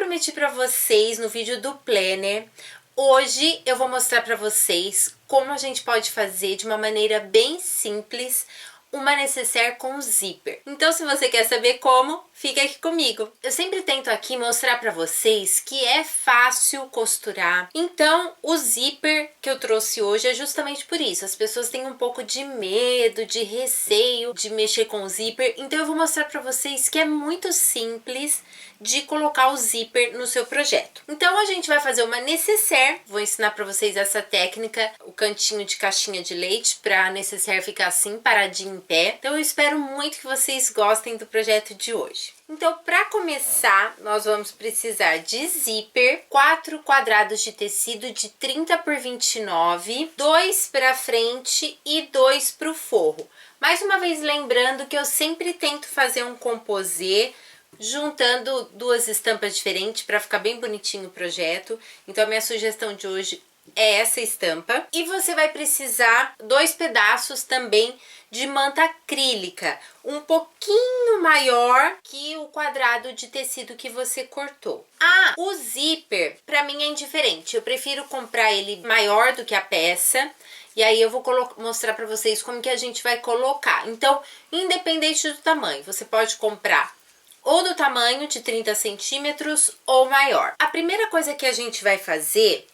prometi pra vocês no vídeo do planner, hoje eu vou mostrar pra vocês como a gente pode fazer de uma maneira bem simples uma necessaire com zíper. Então, se você quer saber como, fica aqui comigo. Eu sempre tento aqui mostrar pra vocês que é fácil costurar. Então, o zíper que eu trouxe hoje é justamente por isso. As pessoas têm um pouco de medo, de receio de mexer com o zíper. Então, eu vou mostrar pra vocês que é muito simples de colocar o zíper no seu projeto. Então, a gente vai fazer uma necessaire. Vou ensinar pra vocês essa técnica, o cantinho de caixinha de leite, pra a necessaire ficar assim, paradinho em pé. Então, eu espero muito que vocês gostem do projeto de hoje. Então, para começar, nós vamos precisar de zíper, 4 quadrados de tecido de 30 por 29, 2 para frente e 2 para o forro. Mais uma vez lembrando que eu sempre tento fazer um composê, juntando duas estampas diferentes para ficar bem bonitinho o projeto. Então, a minha sugestão de hoje é essa estampa. E você vai precisar 2 pedaços também de manta acrílica, um pouquinho maior que o quadrado de tecido que você cortou. Ah, o zíper, pra mim é indiferente, eu prefiro comprar ele maior do que a peça, e aí eu vou mostrar pra vocês como que a gente vai colocar. Então, independente do tamanho, você pode comprar ou do tamanho de 30 centímetros ou maior. A primeira coisa que a gente vai fazer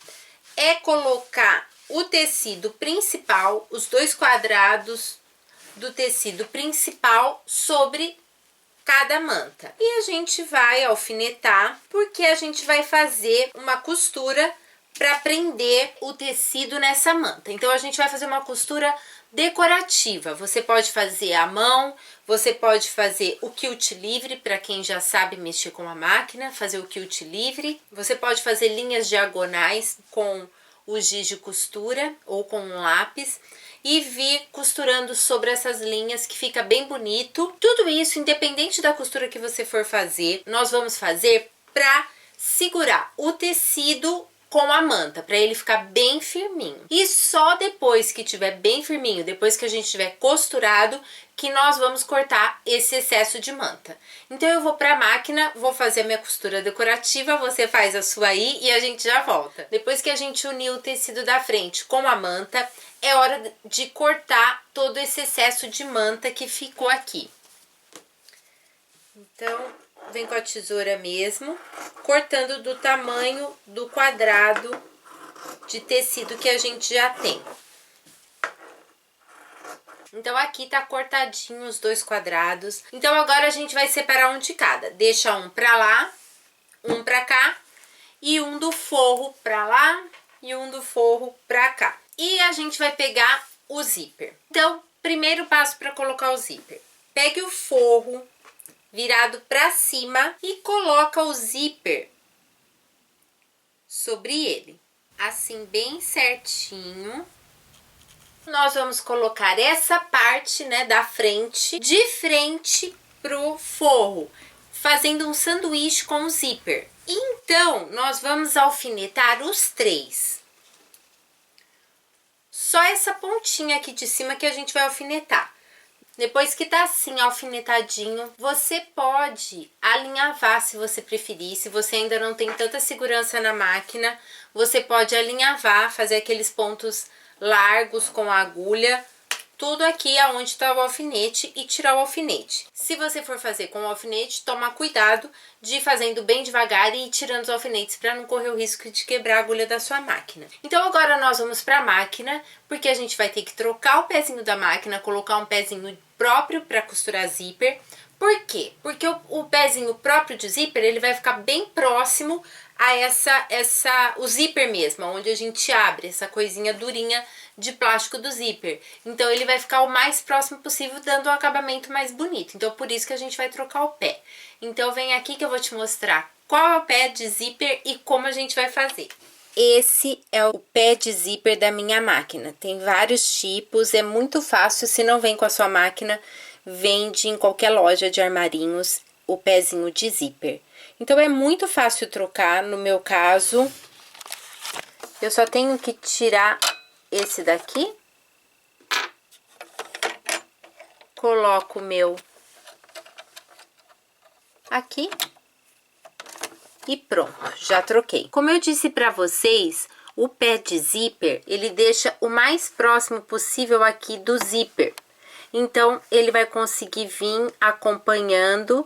é colocar o tecido principal, os 2 quadrados do tecido principal sobre cada manta. E a gente vai alfinetar, porque a gente vai fazer uma costura para prender o tecido nessa manta. Então, a gente vai fazer uma costura decorativa. Você pode fazer à mão, você pode fazer o quilt livre, para quem já sabe mexer com a máquina, fazer o quilt livre. Você pode fazer linhas diagonais com o giz de costura ou com um lápis e vir costurando sobre essas linhas, que fica bem bonito. Tudo isso, independente da costura que você for fazer, nós vamos fazer para segurar o tecido com a manta, para ele ficar bem firminho. E só depois que tiver bem firminho, depois que a gente tiver costurado, que nós vamos cortar esse excesso de manta. Então, eu vou para a máquina, vou fazer a minha costura decorativa, você faz a sua aí e a gente já volta. Depois que a gente unir o tecido da frente com a manta, é hora de cortar todo esse excesso de manta que ficou aqui. Então, vem com a tesoura mesmo, cortando do tamanho do quadrado de tecido que a gente já tem. Então, aqui tá cortadinho os 2 quadrados. Então, agora a gente vai separar um de cada. Deixa um pra lá, um pra cá, e um do forro pra lá, e um do forro pra cá. E a gente vai pegar o zíper. Então, primeiro passo para colocar o zíper. Pegue o forro virado pra cima e coloca o zíper sobre ele. Assim, bem certinho. Nós vamos colocar essa parte, né, da frente, de frente pro forro, fazendo um sanduíche com o zíper. Então, nós vamos alfinetar os 3. Só essa pontinha aqui de cima que a gente vai alfinetar. Depois que tá assim alfinetadinho, você pode alinhavar se você preferir. Se você ainda não tem tanta segurança na máquina, você pode alinhavar, fazer aqueles pontos largos com a agulha, tudo aqui aonde está o alfinete, e tirar o alfinete. Se você for fazer com o alfinete, toma cuidado de ir fazendo bem devagar e ir tirando os alfinetes para não correr o risco de quebrar a agulha da sua máquina. Então, agora nós vamos para a máquina, porque a gente vai ter que trocar o pezinho da máquina, colocar um pezinho próprio para costurar zíper. Por quê? Porque o pezinho próprio de zíper, ele vai ficar bem próximo a o zíper mesmo, onde a gente abre essa coisinha durinha de plástico do zíper. Então, ele vai ficar o mais próximo possível, dando um acabamento mais bonito. Então, por isso que a gente vai trocar o pé. Então, vem aqui que eu vou te mostrar qual é o pé de zíper e como a gente vai fazer. Esse é o pé de zíper da minha máquina. Tem vários tipos, é muito fácil. Se não vem com a sua máquina, vende em qualquer loja de armarinhos o pezinho de zíper. Então, é muito fácil trocar. No meu caso, eu só tenho que tirar esse daqui. Coloco o meu aqui. e pronto, já troquei. Como eu disse pra vocês, o pé de zíper, ele deixa o mais próximo possível aqui do zíper. Então, ele vai conseguir vir acompanhando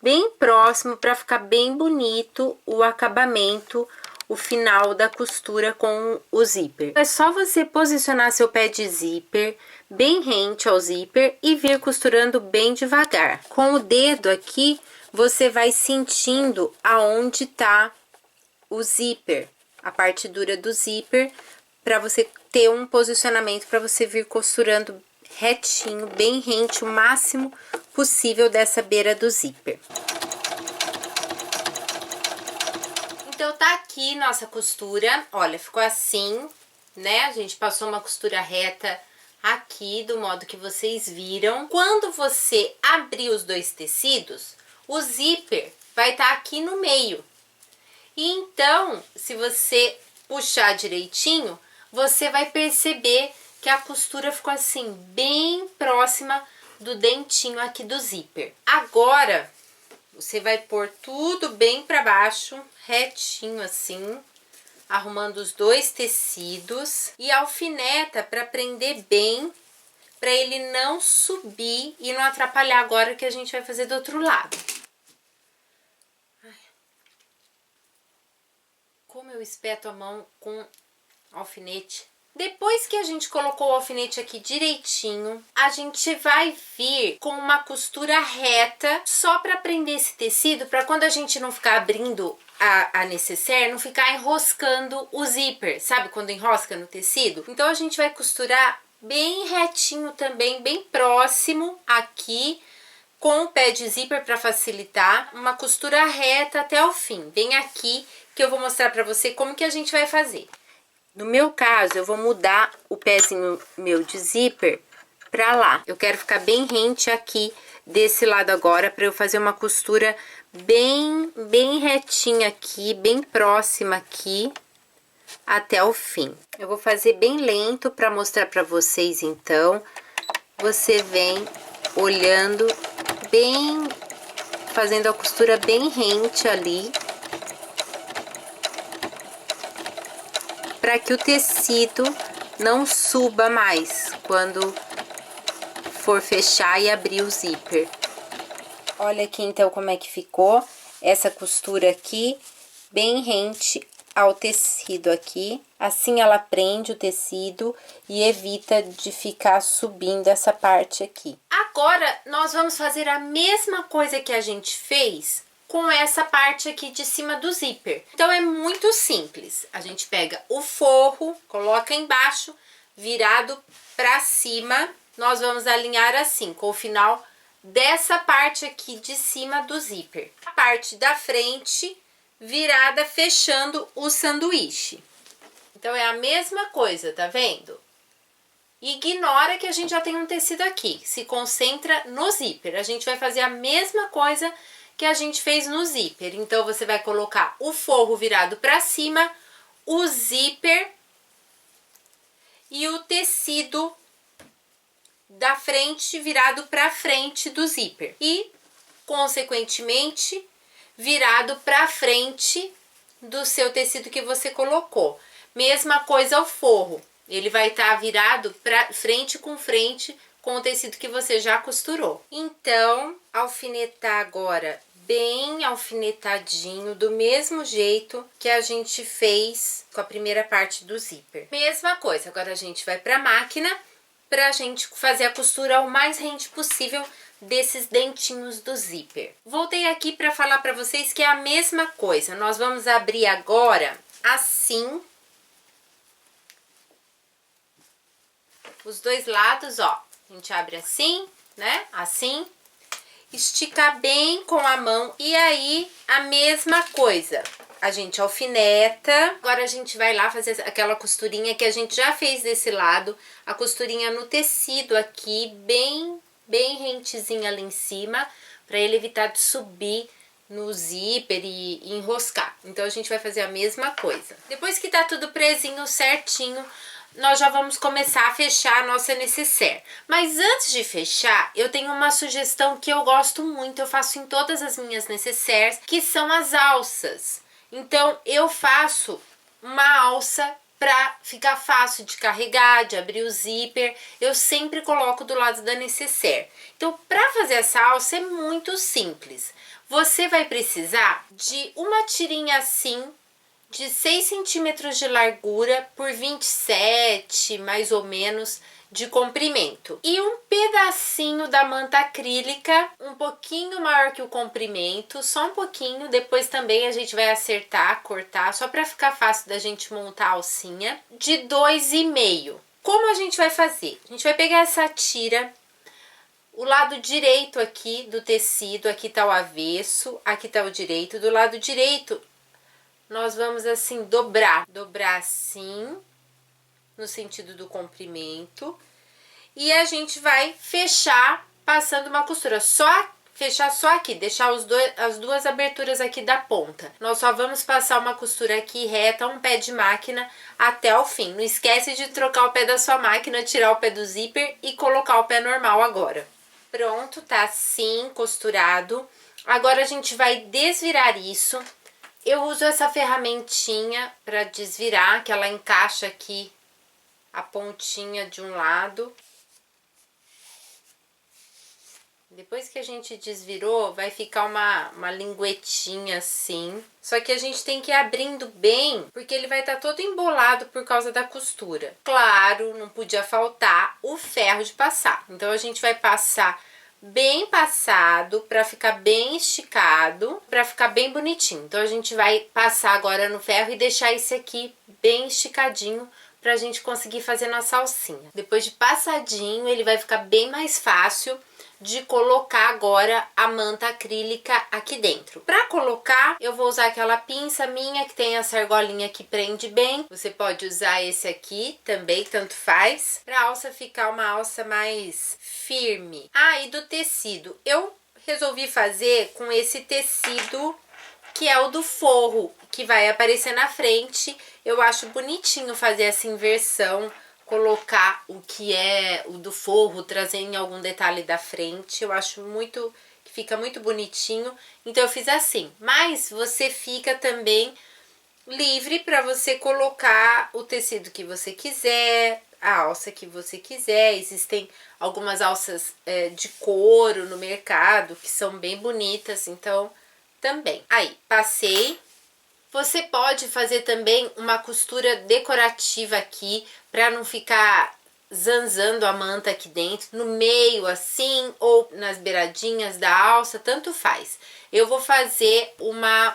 bem próximo para ficar bem bonito o acabamento, o final da costura com o zíper. É só você posicionar seu pé de zíper bem rente ao zíper e vir costurando bem devagar. Com o dedo aqui, você vai sentindo aonde tá o zíper, a parte dura do zíper, para você ter um posicionamento para você vir costurando retinho, bem rente, o máximo possível dessa beira do zíper. Então, tá aqui nossa costura, olha, ficou assim, né? A gente passou uma costura reta aqui, do modo que vocês viram. Quando você abrir os dois tecidos, o zíper vai estar aqui no meio. E então, se você puxar direitinho, você vai perceber que a costura ficou assim, bem próxima do dentinho aqui do zíper. Agora, você vai pôr tudo bem para baixo, retinho assim, arrumando os dois tecidos e alfineta para prender bem, para ele não subir e não atrapalhar agora que a gente vai fazer do outro lado. Como eu espeto a mão com alfinete. Depois que a gente colocou o alfinete aqui direitinho, a gente vai vir com uma costura reta só para prender esse tecido, para quando a gente não ficar abrindo a necessaire, não ficar enroscando o zíper, sabe quando enrosca no tecido? Então a gente vai costurar bem retinho também, bem próximo aqui, com o pé de zíper para facilitar, uma costura reta até o fim. Bem aqui que eu vou mostrar para você como que a gente vai fazer. No meu caso, eu vou mudar o pezinho meu de zíper pra lá. Eu quero ficar bem rente aqui desse lado agora, pra eu fazer uma costura bem retinha aqui, bem próxima aqui, até o fim. Eu vou fazer bem lento pra mostrar pra vocês, então. Você vem olhando bem, fazendo a costura bem rente ali, para que o tecido não suba mais quando for fechar e abrir o zíper. Olha aqui então como é que ficou essa costura aqui, bem rente ao tecido aqui. Assim ela prende o tecido e evita de ficar subindo essa parte aqui. Agora, nós vamos fazer a mesma coisa que a gente fez com essa parte aqui de cima do zíper. Então, é muito simples. A gente pega o forro, coloca embaixo, virado pra cima. Nós vamos alinhar assim, com o final dessa parte aqui de cima do zíper. A parte da frente, virada, fechando o sanduíche. Então, é a mesma coisa, tá vendo? Ignora que a gente já tem um tecido aqui. Se concentra no zíper. A gente vai fazer a mesma coisa que a gente fez no zíper. Então, você vai colocar o forro virado para cima, o zíper e o tecido da frente virado para frente do zíper. E, consequentemente, virado para frente do seu tecido que você colocou. Mesma coisa o forro. Ele vai estar virado para frente com o tecido que você já costurou. Então, alfinetar agora bem alfinetadinho, do mesmo jeito que a gente fez com a primeira parte do zíper. Mesma coisa, agora a gente vai para a máquina pra gente fazer a costura o mais rente possível desses dentinhos do zíper. Voltei aqui para falar para vocês que é a mesma coisa. Nós vamos abrir agora assim, os dois lados, ó. A gente abre assim, né? Assim. Esticar bem com a mão e aí a mesma coisa. A gente alfineta. Agora a gente vai lá fazer aquela costurinha que a gente já fez desse lado. A costurinha no tecido aqui, bem rentezinha ali em cima, para ele evitar de subir no zíper e enroscar. Então a gente vai fazer a mesma coisa. Depois que tá tudo presinho, certinho, nós já vamos começar a fechar a nossa necessaire. Mas antes de fechar, eu tenho uma sugestão que eu gosto muito, eu faço em todas as minhas necessaires, que são as alças. Então, eu faço uma alça para ficar fácil de carregar, de abrir o zíper. Eu sempre coloco do lado da necessaire. Então, para fazer essa alça é muito simples. Você vai precisar de uma tirinha assim, de 6 centímetros de largura por 27, mais ou menos, de comprimento. E um pedacinho da manta acrílica, um pouquinho maior que o comprimento, só um pouquinho. Depois também a gente vai acertar, cortar, só para ficar fácil da gente montar a alcinha, de 2,5. Como a gente vai fazer? A gente vai pegar essa tira, o lado direito aqui do tecido, aqui tá o avesso, aqui tá o direito. Do lado direito, nós vamos assim dobrar assim, no sentido do comprimento, e a gente vai fechar passando uma costura, fechar só aqui, deixar as duas aberturas aqui da ponta. Nós só vamos passar uma costura aqui reta, um pé de máquina até o fim. Não esquece de trocar o pé da sua máquina, tirar o pé do zíper e colocar o pé normal agora. Pronto, tá assim, costurado. Agora a gente vai desvirar isso. Eu uso essa ferramentinha para desvirar, que ela encaixa aqui a pontinha de um lado. Depois que a gente desvirou, vai ficar uma linguetinha assim. Só que a gente tem que ir abrindo bem, porque ele vai estar todo embolado por causa da costura. Claro, não podia faltar o ferro de passar. Então, a gente vai passar bem passado, para ficar bem esticado, para ficar bem bonitinho. Então, a gente vai passar agora no ferro e deixar esse aqui bem esticadinho, pra gente conseguir fazer nossa alcinha. Depois de passadinho, ele vai ficar bem mais fácil de colocar agora a manta acrílica aqui dentro. Para colocar, eu vou usar aquela pinça minha que tem essa argolinha que prende bem. Você pode usar esse aqui também, tanto faz. Para a alça ficar uma alça mais firme. Ah, e do tecido. Eu resolvi fazer com esse tecido que é o do forro, que vai aparecer na frente. Eu acho bonitinho fazer essa inversão, colocar o que é o do forro, trazer em algum detalhe da frente. Eu acho muito, que fica muito bonitinho. Então eu fiz assim, mas você fica também livre para você colocar o tecido que você quiser, a alça que você quiser. Existem algumas alças de couro no mercado que são bem bonitas, então também. Aí, passei. Você pode fazer também uma costura decorativa aqui, para não ficar zanzando a manta aqui dentro, no meio assim, ou nas beiradinhas da alça, tanto faz. Eu vou fazer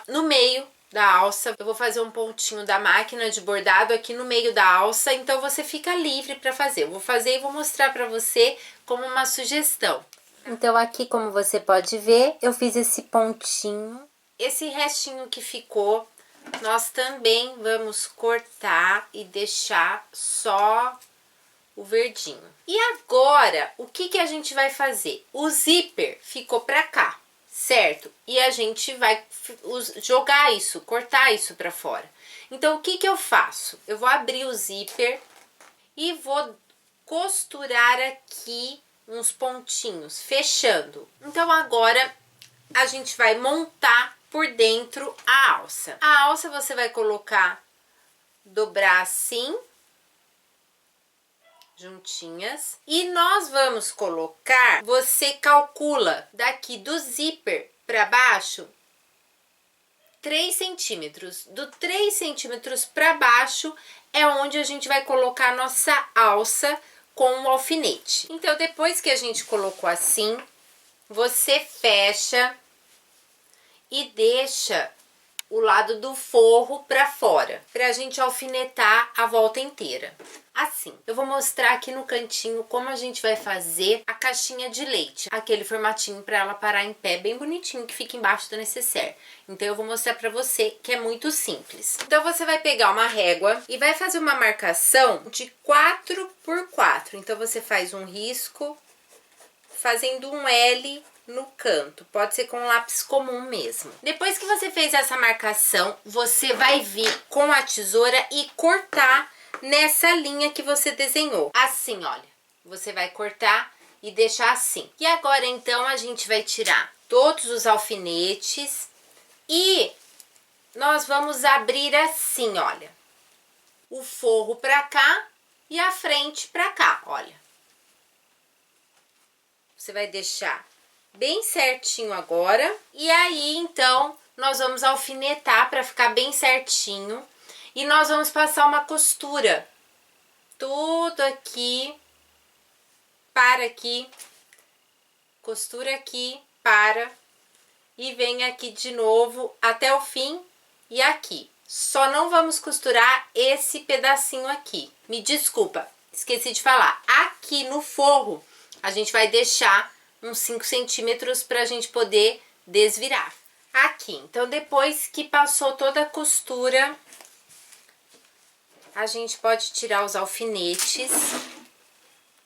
no meio da alça, eu vou fazer um pontinho da máquina de bordado aqui no meio da alça, então você fica livre para fazer. Eu vou fazer e vou mostrar para você como uma sugestão. Então aqui, como você pode ver, eu fiz esse pontinho. Esse restinho que ficou, nós também vamos cortar e deixar só o verdinho. E agora, o que a gente vai fazer? O zíper ficou pra cá, certo? E a gente vai jogar isso, cortar isso pra fora. Então, o que eu faço? Eu vou abrir o zíper e vou costurar aqui uns pontinhos, fechando. Então, agora a gente vai montar por dentro a alça. A alça você vai colocar, dobrar assim, juntinhas. E nós vamos colocar, você calcula daqui do zíper para baixo 3 centímetros. Do 3 centímetros para baixo é onde a gente vai colocar a nossa alça com o alfinete. Então, depois que a gente colocou assim, você fecha e deixa o lado do forro para fora, pra gente alfinetar a volta inteira. Assim, eu vou mostrar aqui no cantinho como a gente vai fazer a caixinha de leite, aquele formatinho para ela parar em pé, bem bonitinho, que fica embaixo do necessaire. Então eu vou mostrar para você que é muito simples. Então você vai pegar uma régua e vai fazer uma marcação de 4 por 4. Então você faz um risco fazendo um L no canto, pode ser com um lápis comum mesmo. Depois que você fez essa marcação, você vai vir com a tesoura e cortar nessa linha que você desenhou. Assim, olha, você vai cortar e deixar assim. E agora, então, a gente vai tirar todos os alfinetes e nós vamos abrir assim, olha, o forro pra cá e a frente pra cá, olha. Você vai deixar bem certinho agora. E aí, então, nós vamos alfinetar pra ficar bem certinho. E nós vamos passar uma costura. Tudo aqui, para aqui, costura aqui, para, e vem aqui de novo até o fim e aqui. Só não vamos costurar esse pedacinho aqui. Me desculpa, esqueci de falar. Aqui no forro, a gente vai deixar uns 5 centímetros pra gente poder desvirar. Aqui, então depois que passou toda a costura, a gente pode tirar os alfinetes.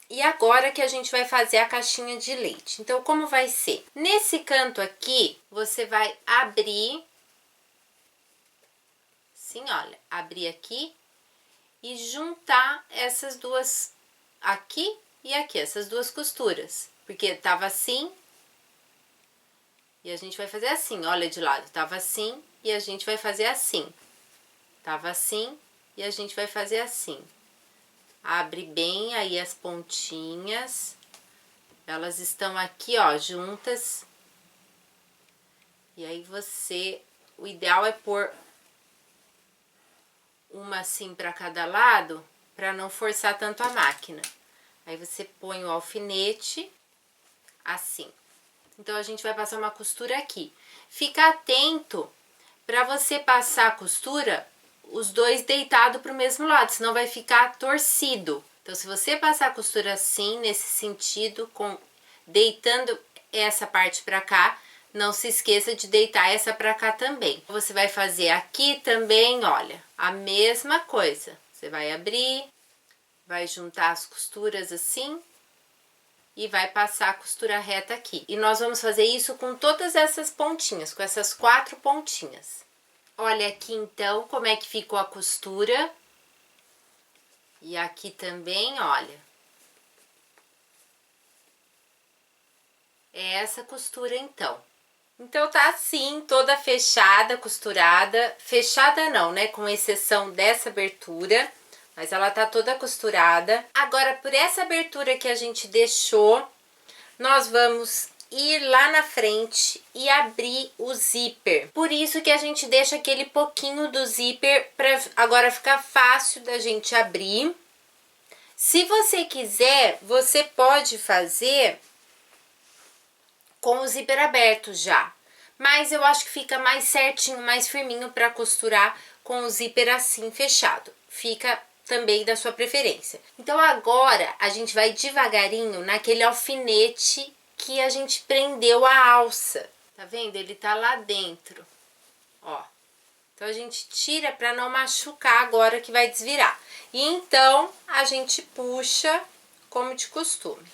E agora que a gente vai fazer a caixinha de leite. Então, como vai ser? Nesse canto aqui, você vai abrir, assim, olha, abrir aqui e juntar essas duas, aqui e aqui, essas duas costuras. Porque tava assim, e a gente vai fazer assim, olha de lado, tava assim, e a gente vai fazer assim. Tava assim, e a gente vai fazer assim. Abre bem aí as pontinhas, elas estão aqui, ó, juntas. E aí você, o ideal é pôr uma assim pra cada lado, pra não forçar tanto a máquina. Aí você põe o alfinete assim. Então a gente vai passar uma costura aqui. Fica atento pra você passar a costura os dois deitados para o mesmo lado, senão vai ficar torcido. Então, se você passar a costura assim, nesse sentido, deitando essa parte para cá, não se esqueça de deitar essa para cá também. Você vai fazer aqui também, olha, a mesma coisa. Você vai abrir, vai juntar as costuras assim e vai passar a costura reta aqui. E nós vamos fazer isso com todas essas pontinhas, com essas 4 pontinhas. Olha aqui então como é que ficou a costura. E aqui também, olha. É essa costura então. Então tá assim, toda fechada, costurada. Fechada não, né? Com exceção dessa abertura. Mas ela tá toda costurada. Agora, por essa abertura que a gente deixou, nós vamos ir lá na frente e abrir o zíper. Por isso que a gente deixa aquele pouquinho do zíper para agora ficar fácil da gente abrir. Se você quiser, você pode fazer com o zíper aberto já. Mas eu acho que fica mais certinho, mais firminho para costurar com o zíper assim fechado. Fica também da sua preferência. Então agora a gente vai devagarinho naquele alfinete que a gente prendeu a alça. Tá vendo? Ele tá lá dentro, ó. Então a gente tira para não machucar agora que vai desvirar. E então a gente puxa como de costume.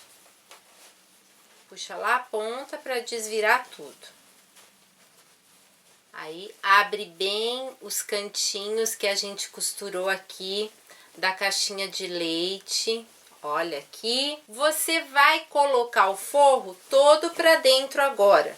Puxa lá a ponta para desvirar tudo. Aí abre bem os cantinhos que a gente costurou aqui da caixinha de leite. Olha aqui, você vai colocar o forro todo pra dentro agora.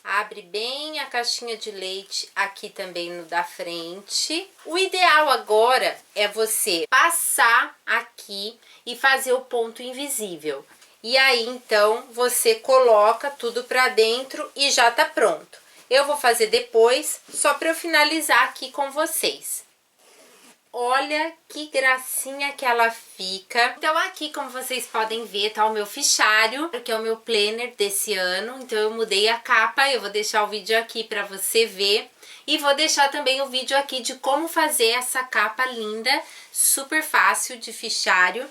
Abre bem a caixinha de leite aqui também no da frente. O ideal agora é você passar aqui e fazer o ponto invisível. E aí, então, você coloca tudo pra dentro e já tá pronto. Eu vou fazer depois, só pra eu finalizar aqui com vocês. Olha que gracinha que ela fica. Então aqui, como vocês podem ver, tá o meu fichário, que é o meu planner desse ano. Então eu mudei a capa, eu vou deixar o vídeo aqui pra você ver. E vou deixar também o vídeo aqui de como fazer essa capa linda, super fácil de fichário.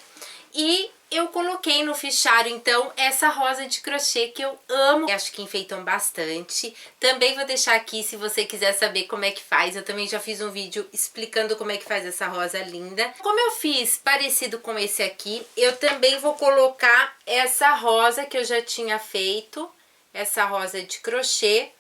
E eu coloquei no fichário, então, essa rosa de crochê que eu amo. Acho que enfeitam bastante. Também vou deixar aqui, se você quiser saber como é que faz. Eu também já fiz um vídeo explicando como é que faz essa rosa linda. Como eu fiz parecido com esse aqui, eu também vou colocar essa rosa que eu já tinha feito. Essa rosa de crochê.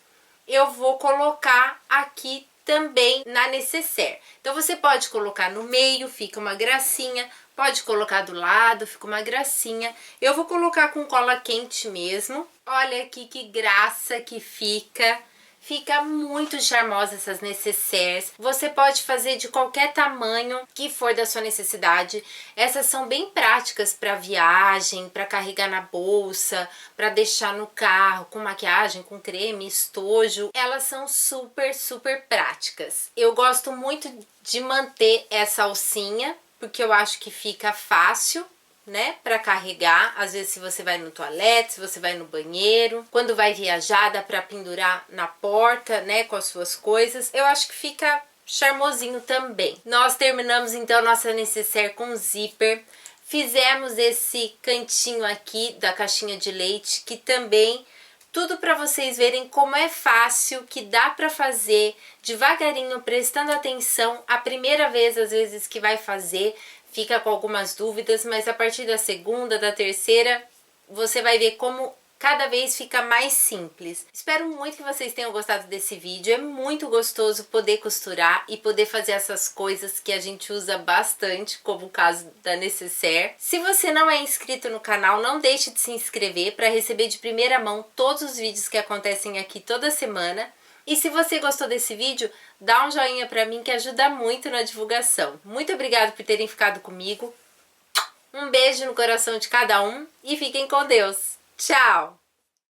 Eu vou colocar aqui também na nécessaire. Então você pode colocar no meio, fica uma gracinha, pode colocar do lado, fica uma gracinha. Eu vou colocar com cola quente mesmo. Olha aqui que graça que fica. Fica muito charmosa essas nécessaires. Você pode fazer de qualquer tamanho que for da sua necessidade. Essas são bem práticas para viagem, para carregar na bolsa, para deixar no carro com maquiagem, com creme, estojo. Elas são super, super práticas. Eu gosto muito de manter essa alcinha, porque eu acho que fica fácil, né, para carregar. Às vezes se você vai no toalete, se você vai no banheiro, quando vai viajar dá para pendurar na porta, né, com as suas coisas. Eu acho que fica charmosinho também. Nós terminamos então nossa nécessaire com zíper. Fizemos esse cantinho aqui da caixinha de leite, que também tudo para vocês verem como é fácil, que dá para fazer devagarinho, prestando atenção. A primeira vez, às vezes, que vai fazer, fica com algumas dúvidas, mas a partir da segunda, da terceira, você vai ver como cada vez fica mais simples. Espero muito que vocês tenham gostado desse vídeo. É muito gostoso poder costurar e poder fazer essas coisas que a gente usa bastante, como o caso da nécessaire. Se você não é inscrito no canal, não deixe de se inscrever para receber de primeira mão todos os vídeos que acontecem aqui toda semana. E se você gostou desse vídeo, dá um joinha pra mim que ajuda muito na divulgação. Muito obrigada por terem ficado comigo. Um beijo no coração de cada um e fiquem com Deus. Tchau!